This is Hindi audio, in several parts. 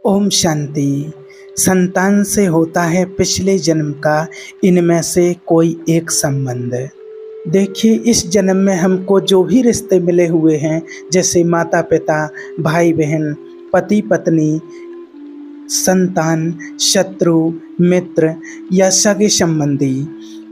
ओम शांति। संतान से होता है पिछले जन्म का इनमें से कोई एक संबंध। देखिए, इस जन्म में हमको जो भी रिश्ते मिले हुए हैं, जैसे माता पिता, भाई बहन, पति पत्नी, संतान, शत्रु, मित्र या सगे संबंधी,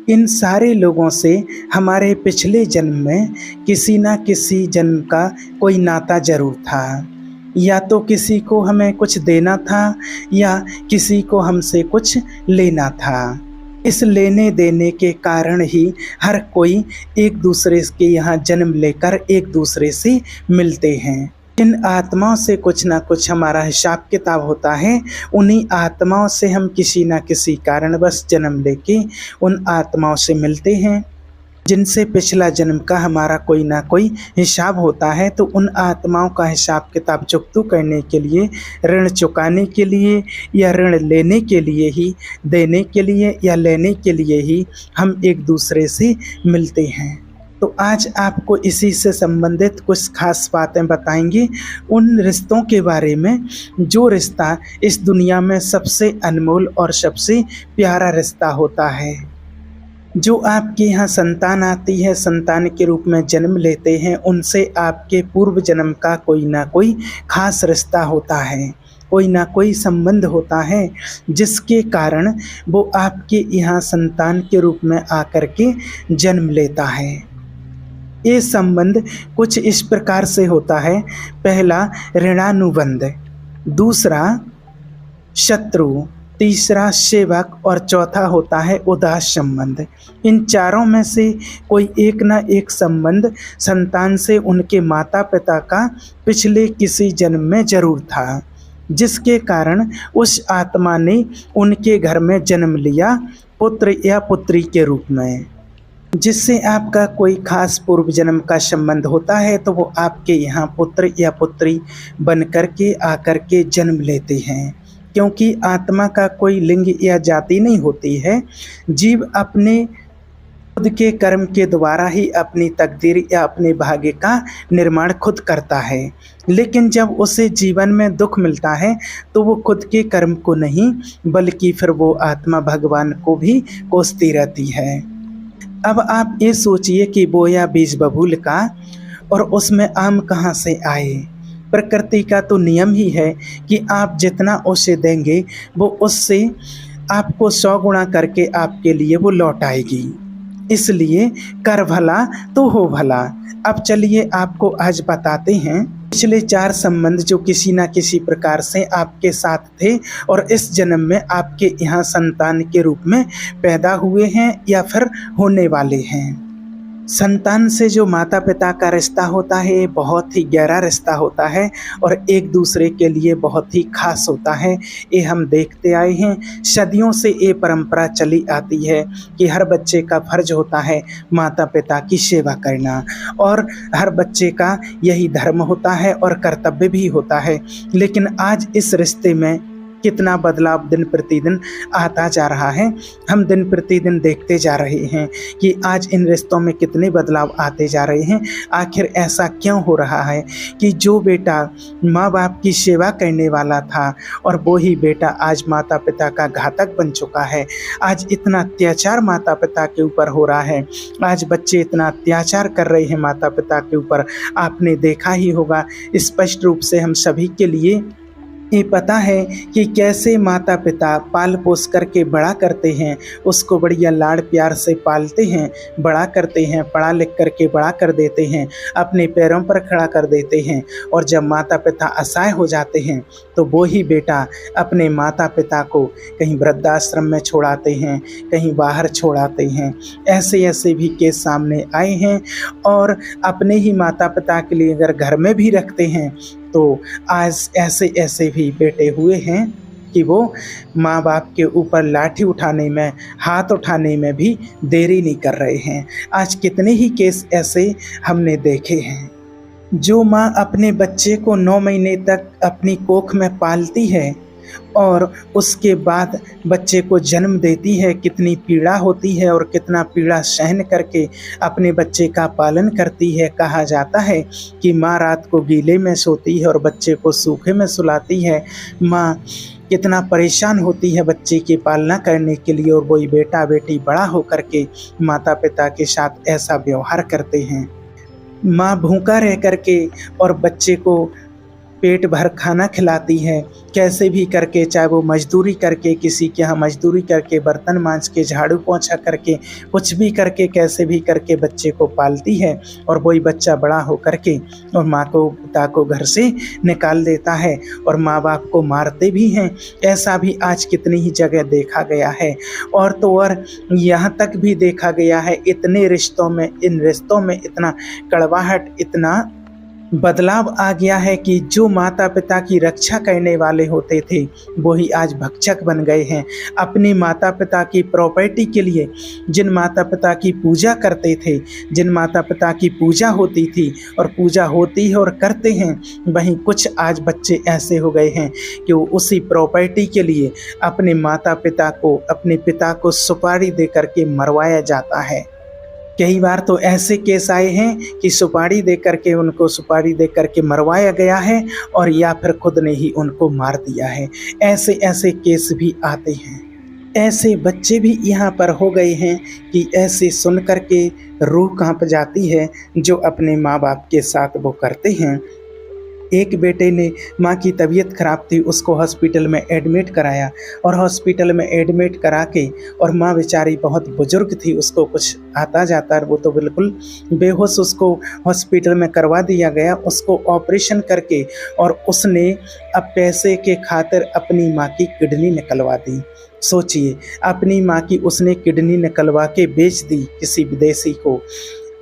इन सारे लोगों से हमारे पिछले जन्म में किसी ना किसी जन्म का कोई नाता जरूर था। या तो किसी को हमें कुछ देना था या किसी को हमसे कुछ लेना था। इस लेने देने के कारण ही हर कोई एक दूसरे के यहाँ जन्म लेकर एक दूसरे से मिलते हैं। इन आत्माओं से कुछ ना कुछ हमारा हिसाब किताब होता है। उन्हीं आत्माओं से हम किसी ना किसी कारणवश जन्म लेके उन आत्माओं से मिलते हैं, जिनसे पिछला जन्म का हमारा कोई ना कोई हिसाब होता है। तो उन आत्माओं का हिसाब किताब चुकता करने के लिए, ऋण चुकाने के लिए या ऋण लेने के लिए ही, देने के लिए या लेने के लिए ही हम एक दूसरे से मिलते हैं। तो आज आपको इसी से संबंधित कुछ खास बातें बताएंगे, उन रिश्तों के बारे में जो रिश्ता इस दुनिया में सबसे अनमोल और सबसे प्यारा रिश्ता होता है। जो आपके यहाँ संतान आती है, संतान के रूप में जन्म लेते हैं, उनसे आपके पूर्व जन्म का कोई ना कोई खास रिश्ता होता है, कोई ना कोई संबंध होता है, जिसके कारण वो आपके यहाँ संतान के रूप में आकर के जन्म लेता है। ये संबंध कुछ इस प्रकार से होता है। पहला ऋणानुबंध, दूसरा शत्रु, तीसरा सेवक और चौथा होता है उदास संबंध। इन चारों में से कोई एक ना एक संबंध संतान से उनके माता पिता का पिछले किसी जन्म में जरूर था, जिसके कारण उस आत्मा ने उनके घर में जन्म लिया पुत्र या पुत्री के रूप में। जिससे आपका कोई खास पूर्व जन्म का संबंध होता है तो वो आपके यहाँ पुत्र या पुत्री बन कर के आकर के जन्म लेते हैं। क्योंकि आत्मा का कोई लिंग या जाति नहीं होती है। जीव अपने खुद के कर्म के द्वारा ही अपनी तकदीर या अपने भाग्य का निर्माण खुद करता है। लेकिन जब उसे जीवन में दुख मिलता है तो वो खुद के कर्म को नहीं, बल्कि फिर वो आत्मा भगवान को भी कोसती रहती है। अब आप ये सोचिए कि बोया बीज बबूल का और उसमें आम कहाँ से आए। प्रकृति का तो नियम ही है कि आप जितना उसे देंगे वो उससे आपको 100 गुणा करके आपके लिए वो लौट आएगी। इसलिए कर भला तो हो भला। अब चलिए आपको आज बताते हैं पिछले 4 संबंध जो किसी ना किसी प्रकार से आपके साथ थे और इस जन्म में आपके यहाँ संतान के रूप में पैदा हुए हैं या फिर होने वाले हैं। संतान से जो माता पिता का रिश्ता होता है बहुत ही गहरा रिश्ता होता है और एक दूसरे के लिए बहुत ही खास होता है। ये हम देखते आए हैं, सदियों से ये परंपरा चली आती है कि हर बच्चे का फर्ज होता है माता पिता की सेवा करना, और हर बच्चे का यही धर्म होता है और कर्तव्य भी होता है। लेकिन आज इस रिश्ते में कितना बदलाव दिन प्रतिदिन आता जा रहा है। हम दिन प्रतिदिन देखते जा रहे हैं कि आज इन रिश्तों में कितने बदलाव आते जा रहे हैं। आखिर ऐसा क्यों हो रहा है कि जो बेटा माँ बाप की सेवा करने वाला था और वो ही बेटा आज माता पिता का घातक बन चुका है। आज इतना अत्याचार माता पिता के ऊपर हो रहा है, आज बच्चे इतना अत्याचार कर रहे हैं माता पिता के ऊपर। आपने देखा ही होगा, स्पष्ट रूप से हम सभी के लिए ये पता है कि कैसे माता पिता पाल पोस करके बड़ा करते हैं, उसको बढ़िया लाड़ प्यार से पालते हैं, बड़ा करते हैं, पढ़ा लिख करके बड़ा कर देते हैं, अपने पैरों पर खड़ा कर देते हैं। और जब माता पिता असहाय हो जाते हैं तो वो ही बेटा अपने माता पिता को कहीं वृद्धाश्रम में छोड़ाते हैं, कहीं बाहर छोड़ाते हैं। ऐसे ऐसे भी केस सामने आए हैं। और अपने ही माता पिता के लिए अगर घर में भी रखते हैं तो आज ऐसे ऐसे भी बेटे हुए हैं कि वो माँ बाप के ऊपर लाठी उठाने में, हाथ उठाने में भी देरी नहीं कर रहे हैं। आज कितने ही केस ऐसे हमने देखे हैं। जो माँ अपने बच्चे को 9 महीने तक अपनी कोख में पालती है और उसके बाद बच्चे को जन्म देती है, कितनी पीड़ा होती है और कितना पीड़ा सहन करके अपने बच्चे का पालन करती है। कहा जाता है कि माँ रात को गीले में सोती है और बच्चे को सूखे में सुलाती है। माँ कितना परेशान होती है बच्चे की पालना करने के लिए, और वही बेटा बेटी बड़ा होकर के माता पिता के साथ ऐसा व्यवहार करते हैं। माँ भूखा रह करके और बच्चे को पेट भर खाना खिलाती है, कैसे भी करके, चाहे वो मजदूरी करके, किसी के यहाँ मजदूरी करके, बर्तन मांज के, झाड़ू पोंछा करके, कुछ भी करके, कैसे भी करके बच्चे को पालती है। और वही बच्चा बड़ा हो करके और माँ को पिता को घर से निकाल देता है और माँ बाप को मारते भी हैं। ऐसा भी आज कितनी ही जगह देखा गया है। और तो और यहाँ तक भी देखा गया है, इतने रिश्तों में, इन रिश्तों में इतना कड़वाहट, इतना बदलाव आ गया है कि जो माता पिता की रक्षा करने वाले होते थे वही आज भक्षक बन गए हैं। अपने माता पिता की प्रॉपर्टी के लिए जिन माता पिता की पूजा करते थे, जिन माता पिता की पूजा होती थी और पूजा होती है और करते हैं, वहीं कुछ आज बच्चे ऐसे हो गए हैं कि वो उसी प्रॉपर्टी के लिए अपने माता पिता को, अपने पिता को सुपारी दे करके मरवाया जाता है। कई बार तो ऐसे केस आए हैं कि सुपारी दे करके मरवाया गया है और या फिर खुद ने ही उनको मार दिया है। ऐसे ऐसे केस भी आते हैं। ऐसे बच्चे भी यहाँ पर हो गए हैं कि ऐसे सुन करके रूह कांप जाती है जो अपने माँ बाप के साथ वो करते हैं। एक बेटे ने, माँ की तबीयत ख़राब थी, उसको हॉस्पिटल में एडमिट कराया और हॉस्पिटल में एडमिट करा के, और माँ बेचारी बहुत बुजुर्ग थी, उसको कुछ आता जाता, वो तो बिल्कुल बेहोश, उसको हॉस्पिटल में करवा दिया गया। उसको ऑपरेशन करके और उसने अब पैसे के खातिर अपनी माँ की किडनी निकलवा दी। सोचिए, अपनी माँ की उसने किडनी निकलवा के बेच दी किसी विदेशी को।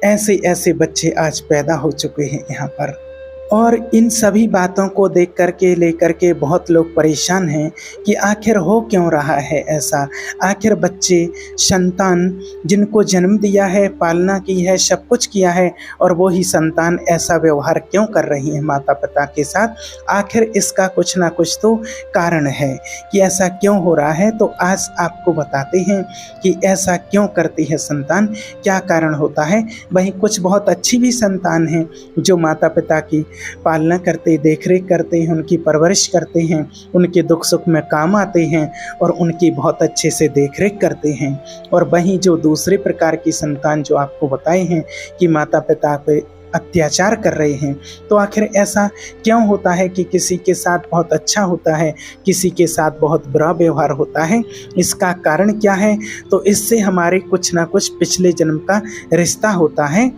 ऐसे ऐसे बच्चे आज पैदा हो चुके हैं यहाँ पर। और इन सभी बातों को देख करके, लेकर के बहुत लोग परेशान हैं कि आखिर हो क्यों रहा है ऐसा। आखिर बच्चे, संतान जिनको जन्म दिया है, पालना की है, सब कुछ किया है, और वो ही संतान ऐसा व्यवहार क्यों कर रही है माता पिता के साथ। आखिर इसका कुछ ना कुछ तो कारण है कि ऐसा क्यों हो रहा है। तो आज आपको बताते हैं कि ऐसा क्यों करती है संतान, क्या कारण होता है। वहीं कुछ बहुत अच्छी भी संतान हैं जो माता पिता की पालना करते, देखरेख करते हैं, उनकी परवरिश करते हैं, उनके दुख सुख में काम आते हैं और उनकी बहुत अच्छे से देखरेख करते हैं। और वहीं जो दूसरे प्रकार की संतान जो आपको बताए हैं कि माता पिता पे अत्याचार कर रहे हैं, तो आखिर ऐसा क्यों होता है कि किसी के साथ बहुत अच्छा होता है, किसी के साथ बहुत बुरा व्यवहार होता है। इसका कारण क्या है? तो इससे हमारे कुछ ना कुछ पिछले जन्म का रिश्ता होता है।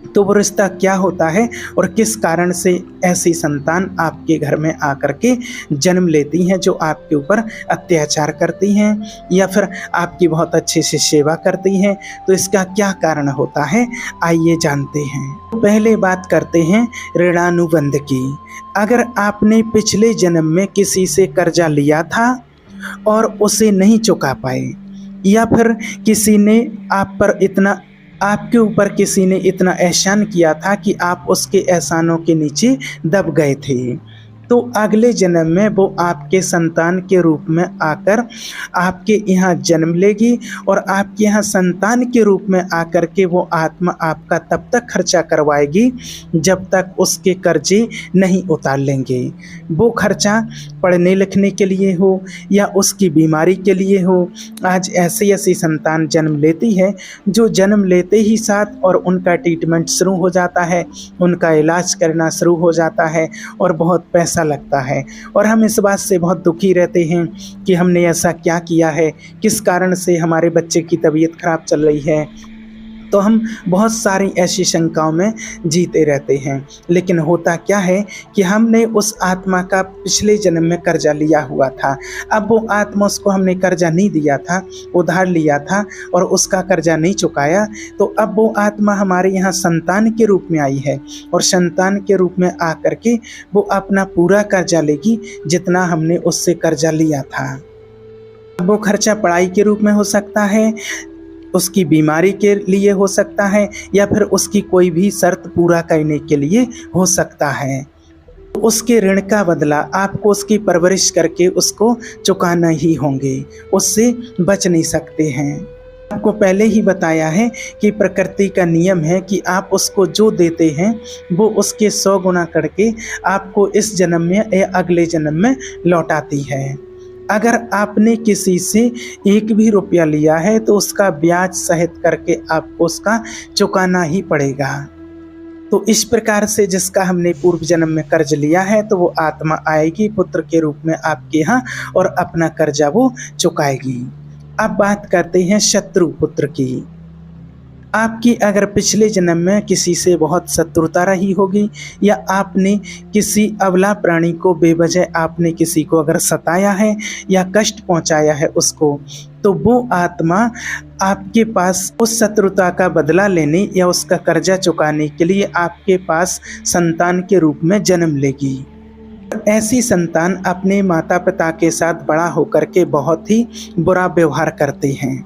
तो वो रिश्ता क्या होता है और किस कारण से ऐसी संतान आपके घर में आकर के जन्म लेती हैं जो आपके ऊपर अत्याचार करती हैं या फिर आपकी बहुत अच्छे से सेवा करती हैं। तो इसका क्या कारण होता है, आइए जानते हैं। पहले बात करते हैं ऋणानुबंध की। अगर आपने पिछले जन्म में किसी से कर्जा लिया था और उसे नहीं चुका पाए, या फिर किसी ने आपके ऊपर किसी ने इतना एहसान किया था कि आप उसके एहसानों के नीचे दब गए थे, तो अगले जन्म में वो आपके संतान के रूप में आकर आपके यहाँ जन्म लेगी और आपके यहाँ संतान के रूप में आकर के वो आत्मा आपका तब तक खर्चा करवाएगी जब तक उसके कर्जे नहीं उतार लेंगे। वो खर्चा पढ़ने लिखने के लिए हो या उसकी बीमारी के लिए हो। आज ऐसी ऐसी संतान जन्म लेती है जो जन्म लेते ही साथ और उनका ट्रीटमेंट शुरू हो जाता है, उनका इलाज करना शुरू हो जाता है और बहुत पैसा लगता है। और हम इस बात से बहुत दुखी रहते हैं कि हमने ऐसा क्या किया है, किस कारण से हमारे बच्चे की तबीयत खराब चल रही है। तो हम बहुत सारी ऐसी शंकाओं में जीते रहते हैं। लेकिन होता क्या है कि हमने उस आत्मा का पिछले जन्म में कर्जा लिया हुआ था। अब वो आत्मा, उसको हमने कर्जा नहीं दिया था, उधार लिया था और उसका कर्जा नहीं चुकाया, तो अब वो आत्मा हमारे यहाँ संतान के रूप में आई है और संतान के रूप में आकर के वो अपना पूरा कर्जा लेगी जितना हमने उससे कर्जा लिया था। वो खर्चा पढ़ाई के रूप में हो सकता है, उसकी बीमारी के लिए हो सकता है, या फिर उसकी कोई भी शर्त पूरा करने के लिए हो सकता है। उसके ऋण का बदला आपको उसकी परवरिश करके उसको चुकाना ही होंगे, उससे बच नहीं सकते हैं। आपको पहले ही बताया है कि प्रकृति का नियम है कि आप उसको जो देते हैं वो उसके 100 गुना करके आपको इस जन्म में या अगले जन्म में लौटाती है। अगर आपने किसी से 1 भी रुपया लिया है तो उसका ब्याज सहित करके आपको उसका चुकाना ही पड़ेगा। तो इस प्रकार से जिसका हमने पूर्व जन्म में कर्ज लिया है तो वो आत्मा आएगी पुत्र के रूप में आपके यहाँ और अपना कर्जा वो चुकाएगी। अब बात करते हैं शत्रु पुत्र की। आपकी अगर पिछले जन्म में किसी से बहुत शत्रुता रही होगी या आपने किसी अबला प्राणी को बेवजह आपने किसी को अगर सताया है या कष्ट पहुंचाया है उसको, तो वो आत्मा आपके पास उस शत्रुता का बदला लेने या उसका कर्जा चुकाने के लिए आपके पास संतान के रूप में जन्म लेगी। ऐसी संतान अपने माता पिता के साथ बड़ा होकर के बहुत ही बुरा व्यवहार करते हैं।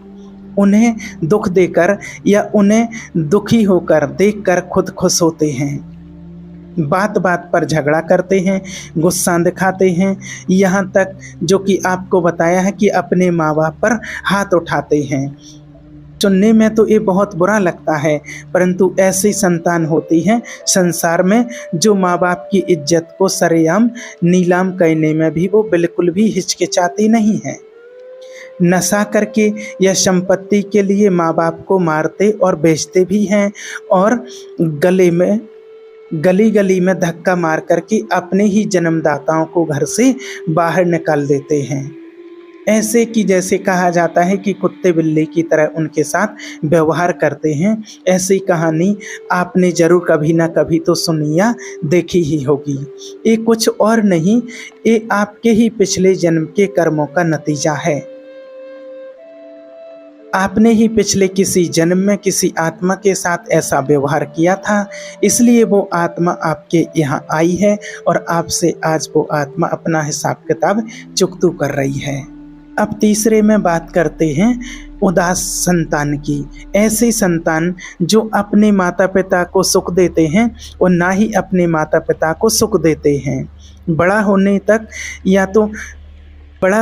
उन्हें दुख देकर या उन्हें दुखी होकर देखकर खुद खुश होते हैं। बात बात पर झगड़ा करते हैं, गुस्सा दिखाते हैं, यहाँ तक जो कि आपको बताया है कि अपने माँ बाप पर हाथ उठाते हैं। सुनने में तो ये बहुत बुरा लगता है, परंतु ऐसी संतान होती है संसार में जो माँ बाप की इज्जत को सरेआम नीलाम करने में भी वो बिल्कुल भी हिचकिचाती नहीं है। नशा करके या संपत्ति के लिए माँ बाप को मारते और बेचते भी हैं और गली गली में धक्का मार करके अपने ही जन्मदाताओं को घर से बाहर निकाल देते हैं। ऐसे कि जैसे कहा जाता है कि कुत्ते बिल्ली की तरह उनके साथ व्यवहार करते हैं। ऐसी कहानी आपने जरूर कभी ना कभी तो सुनी या देखी ही होगी। ये कुछ और नहीं, ये आपके ही पिछले जन्म के कर्मों का नतीजा है। आपने ही पिछले किसी जन्म में किसी आत्मा के साथ ऐसा व्यवहार किया था, इसलिए वो आत्मा आपके यहाँ आई है और आपसे आज वो आत्मा अपना हिसाब किताब चुकतू कर रही है। अब तीसरे में बात करते हैं उदास संतान की। ऐसी संतान जो अपने माता पिता को सुख देते हैं और ना ही अपने माता पिता को सुख देते हैं। बड़ा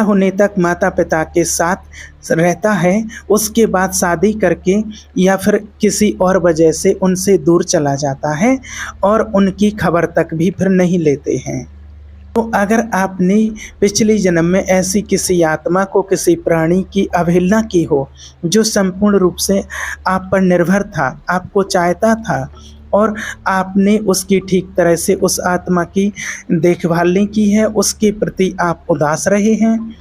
होने तक माता पिता के साथ रहता है, उसके बाद शादी करके या फिर किसी और वजह से उनसे दूर चला जाता है और उनकी खबर तक भी फिर नहीं लेते हैं। तो अगर आपने पिछले जन्म में ऐसी किसी आत्मा को किसी प्राणी की अवहेलना की हो जो संपूर्ण रूप से आप पर निर्भर था, आपको चाहता था और आपने उसकी ठीक तरह से उस आत्मा की देखभाल नहीं की है, उसके प्रति आप उदास रहे हैं,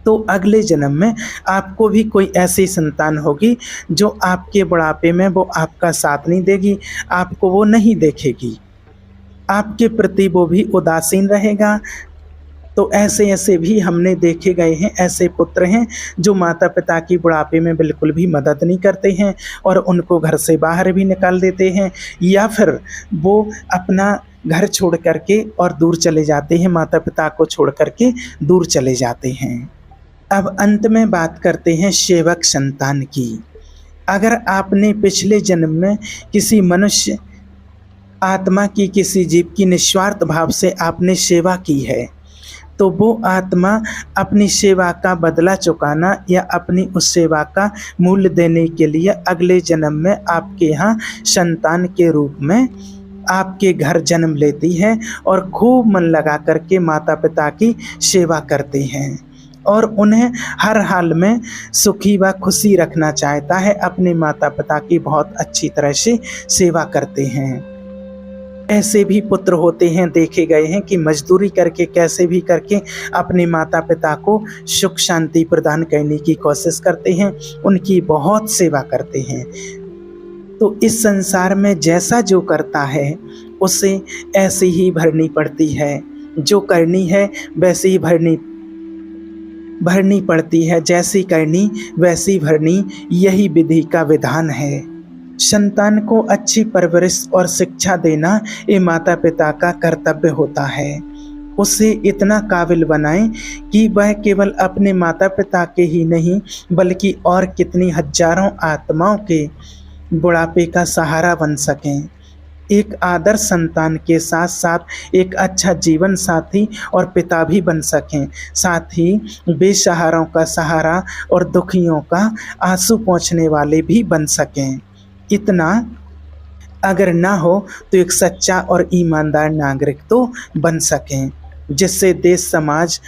तो अगले जन्म में आपको भी कोई ऐसी संतान होगी जो आपके बुढ़ापे में वो आपका साथ नहीं देगी, आपको वो नहीं देखेगी, आपके प्रति वो भी उदासीन रहेगा। तो ऐसे भी हमने देखे गए हैं। ऐसे पुत्र हैं जो माता पिता की बुढ़ापे में बिल्कुल भी मदद नहीं करते हैं और उनको घर से बाहर भी निकाल देते हैं, या फिर वो अपना घर छोड़ करके और दूर चले जाते हैं, माता पिता को छोड़ करके दूर चले जाते हैं। अब अंत में बात करते हैं सेवक संतान की। अगर आपने पिछले जन्म में किसी मनुष्य आत्मा की, किसी जीव की निस्वार्थ भाव से आपने सेवा की है, तो वो आत्मा अपनी सेवा का बदला चुकाना या अपनी उस सेवा का मूल्य देने के लिए अगले जन्म में आपके यहाँ संतान के रूप में आपके घर जन्म लेती है और खूब मन लगा करके माता पिता की सेवा करते हैं और उन्हें हर हाल में सुखी व खुशी रखना चाहता है। अपने माता पिता की बहुत अच्छी तरह से सेवा करते हैं। ऐसे भी पुत्र होते हैं, देखे गए हैं कि मजदूरी करके कैसे भी करके अपने माता पिता को सुख शांति प्रदान करने की कोशिश करते हैं, उनकी बहुत सेवा करते हैं। तो इस संसार में जैसा जो करता है उसे ऐसे ही भरनी पड़ती है, जो करनी है वैसे ही भरनी पड़ती है, जैसी करनी वैसी भरनी, यही विधि का विधान है। संतान को अच्छी परवरिश और शिक्षा देना ये माता पिता का कर्तव्य होता है। उसे इतना काबिल बनाएं कि वह केवल अपने माता पिता के ही नहीं बल्कि और कितनी हजारों आत्माओं के बुढ़ापे का सहारा बन सकें। एक आदर्श संतान के साथ साथ एक अच्छा जीवन साथी और पिता भी बन सकें, साथ ही बेसहारों का सहारा और दुखियों का आंसू पोंछने वाले भी बन सकें। इतना अगर ना हो तो एक सच्चा और ईमानदार नागरिक तो बन सकें, जिससे देश, समाज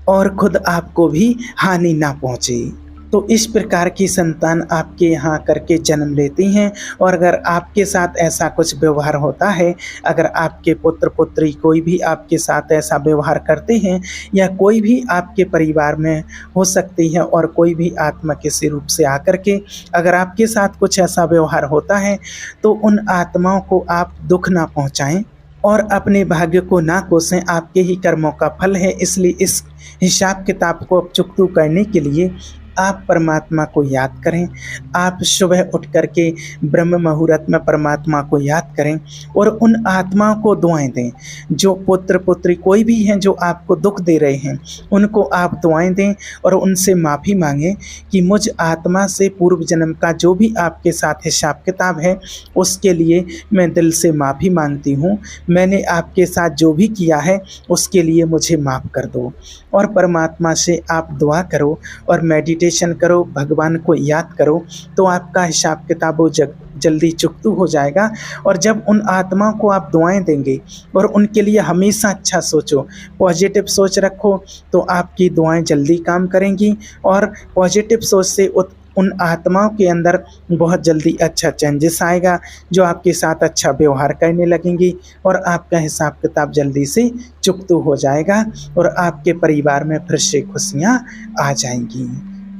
और खुद आपको भी हानि ना पहुंचे। तो इस प्रकार की संतान आपके यहाँ करके जन्म लेती हैं। और अगर आपके साथ ऐसा कुछ व्यवहार होता है, अगर आपके पुत्र पुत्री कोई भी आपके साथ ऐसा व्यवहार करते हैं, या कोई भी आपके परिवार में हो सकती है और कोई भी आत्मा किसी रूप से आकर के अगर आपके साथ कुछ ऐसा व्यवहार होता है, तो उन आत्माओं को आप दुख ना पहुँचाएँ और अपने भाग्य को ना कोसें। आपके ही कर्मों का फल है। इसलिए इस हिसाब किताब को अब चुकता करने के लिए आप परमात्मा को याद करें। आप सुबह उठ कर के ब्रह्म मुहूर्त में परमात्मा को याद करें और उन आत्माओं को दुआएं दें। जो पुत्र पुत्री कोई भी हैं जो आपको दुख दे रहे हैं, उनको आप दुआएं दें और उनसे माफ़ी मांगें कि मुझ आत्मा से पूर्व जन्म का जो भी आपके साथ हिसाब किताब है, उसके लिए मैं दिल से माफ़ी मांगती हूँ। मैंने आपके साथ जो भी किया है उसके लिए मुझे माफ़ कर दो। और परमात्मा से आप दुआ करो और मेडिटेशन करो, भगवान को याद करो, तो आपका हिसाब किताब वो जल्दी चुकता हो जाएगा। और जब उन आत्माओं को आप दुआएं देंगे और उनके लिए हमेशा अच्छा सोचो, पॉजिटिव सोच रखो, तो आपकी दुआएं जल्दी काम करेंगी और पॉजिटिव सोच से उन आत्माओं के अंदर बहुत जल्दी अच्छा चेंजेस आएगा, जो आपके साथ अच्छा व्यवहार करने लगेंगी और आपका हिसाब किताब जल्दी से चुकता हो जाएगा और आपके परिवार में फिर से खुशियाँ आ जाएंगी।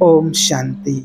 ओम शांति।